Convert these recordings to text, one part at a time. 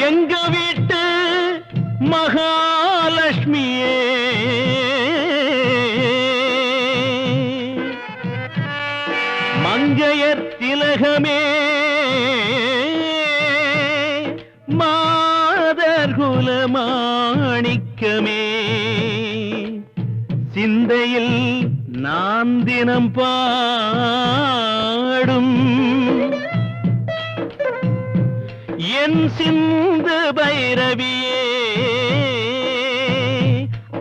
எங்க வீட்டு மகாலட்சுமியே மங்கையர் திலகமே மாதர் குலமாணிக்கமே சிந்தையில் நான் தினம் பாடும் என் சிந்து பைரவியே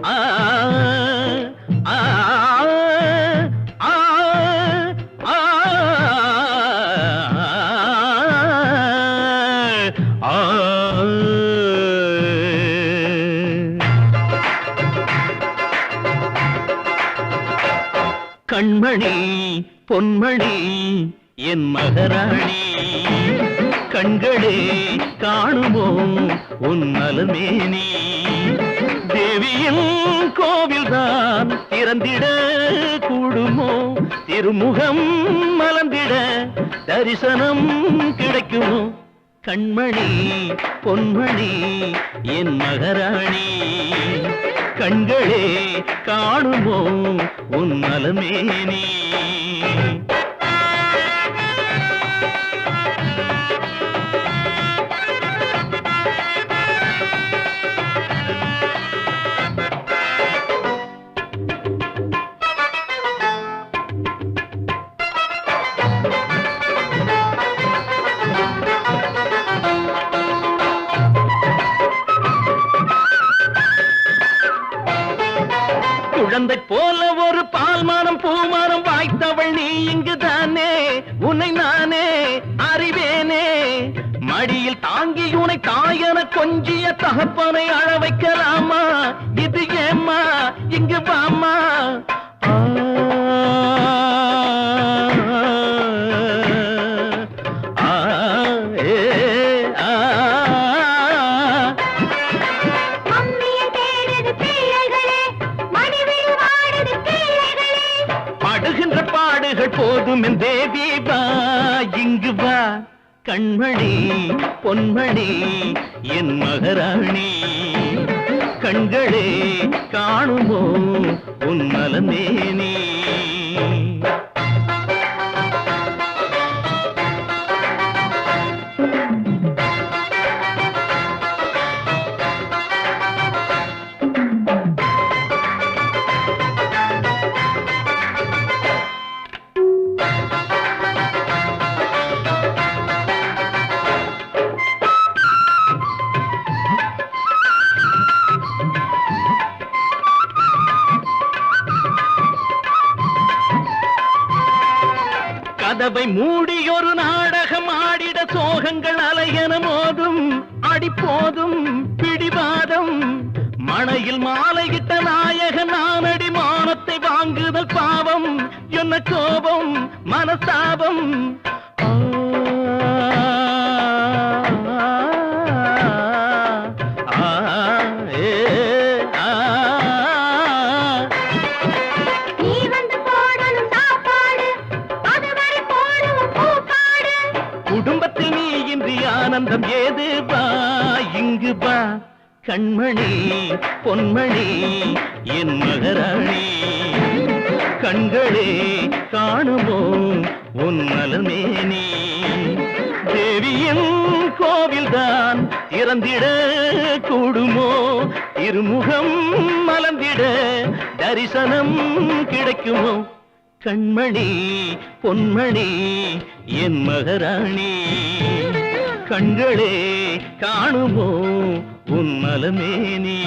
ஆ ஆ ஆ ஆ ஆ கண்மணி பொன்மணி என் மகராணி கண்களே காணுமோ உன் நலமேனி தேவியின் கோவில்தான் திறந்திட கூடுமோ திருமுகம் மலர்ந்திட தரிசனம் கிடைக்குமோ கண்மணி பொன்மணி என் மகராணி கண்களே காணுமோ உன் நலமேனி குழந்தை போல ஒரு பால்மானம் பூமானம் வாய்த்தவள் நீ இங்குதானே உன்னை நானே அறிவேனே மடியில் தாங்கி உனை தாயன கொஞ்சிய தகப்பனை அழ வைக்கலாமா இது ஏம்மா இங்கு வாமா பாடுகள் போதும் என் தேவி வா இங்கு வா கண்மணி பொன்மணி என் மகராணி கண்களே காணுமோ உன் நலமேனி கதவை மூடி ஒரு நாடகம் ஆடிட சோகங்கள் அலையன மோதும் அடிப்போதும் பிடிவாதம் மணையில் மாலையிட்ட நாயகன் நானடி மானத்தை வாங்குதல் பாவம் என்ன கோபம் மனஸ்தாபம் குடும்பத்தில் நீ இன்றி ஆனந்தம் ஏது வா இங்கு வா கண்மணி பொன்மணி என் மகராணி கண்களே காணுமோ உன் நலமேனி தேவியின் கோவில்தான் திறந்திட கூடுமோ திருமுகம் மலர்ந்திட தரிசனம் கிடைக்குமோ கண்மணி பொன்மணி என் மகராணி கண்களே காணுமோ உன் நலமேனி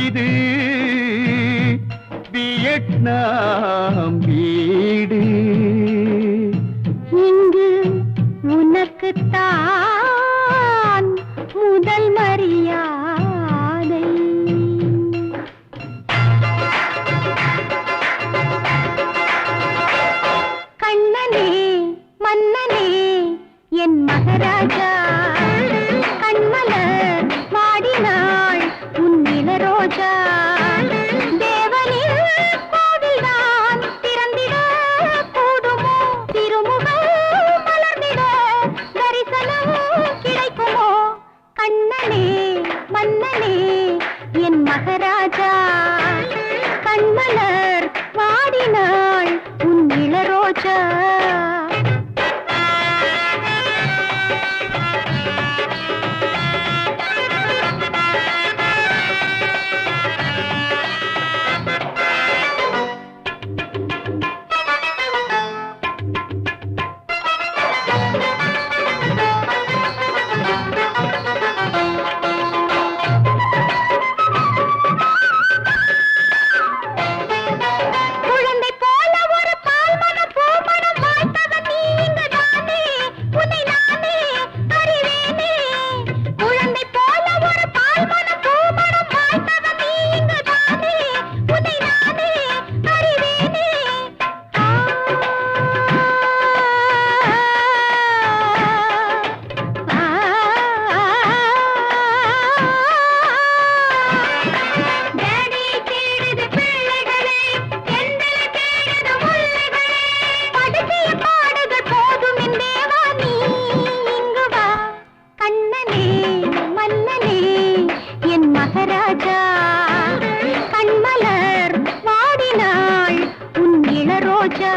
இது வியட்நாம் வீடு. இங்கு உனக்குத்தான் முதல் மரியாதை. கண்ணனே மன்னனே என் மகாராஜா, கண்மலர் வாடினாள் உன் இளரோஜா. தேவனின் கோவில்தான் திறந்திட கூடுமோ, திருமுகம் மலர்ந்திட தரிசனம் கிடைக்குமோ. கண்ணனே மன்னனே என் மகாராஜா, கண்மலர் வாடினாள் உன் இளரோஜா. கண்மலர் வாடினாள் உன் இளரோஜா.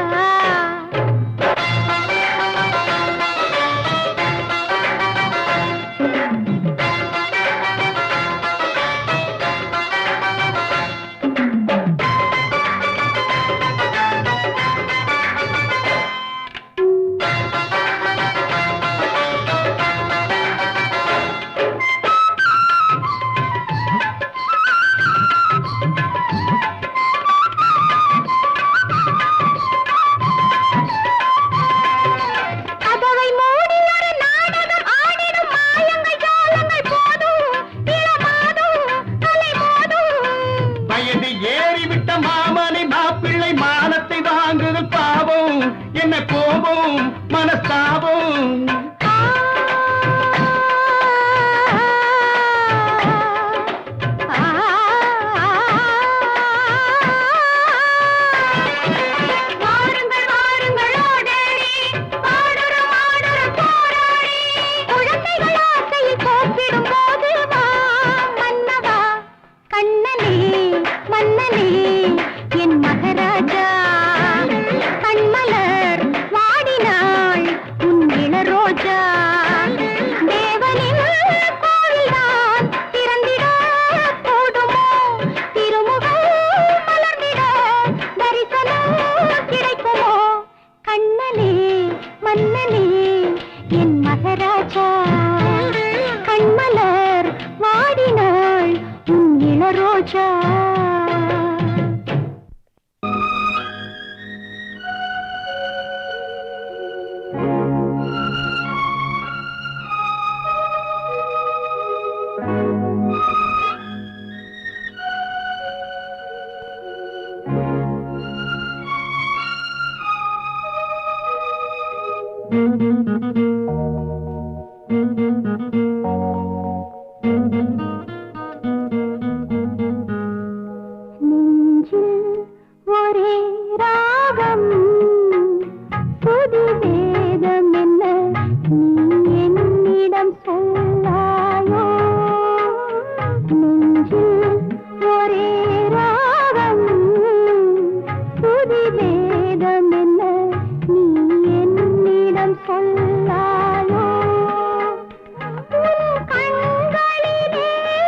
ஏறிவிட்ட மாமனை மாப்பிள்ளை மானத்தை வாங்குதல் பாவம், என்ன கோபம் மனஸ்தாபம். என் மகாராஜா, கண்மலர் வாடினாள் உன் இளரோஜா. தேவனின் கோவில்தான் திறந்திட கூடுமோ, திருமுகம் மலர்ந்திட தரிசனம் கிடைக்குமோ. கண்ணனே மன்னனே என் மகாராஜா, கண்மலர் வாடினாள் உன் இளரோஜா. சொல்லாயோ, கண்களிலே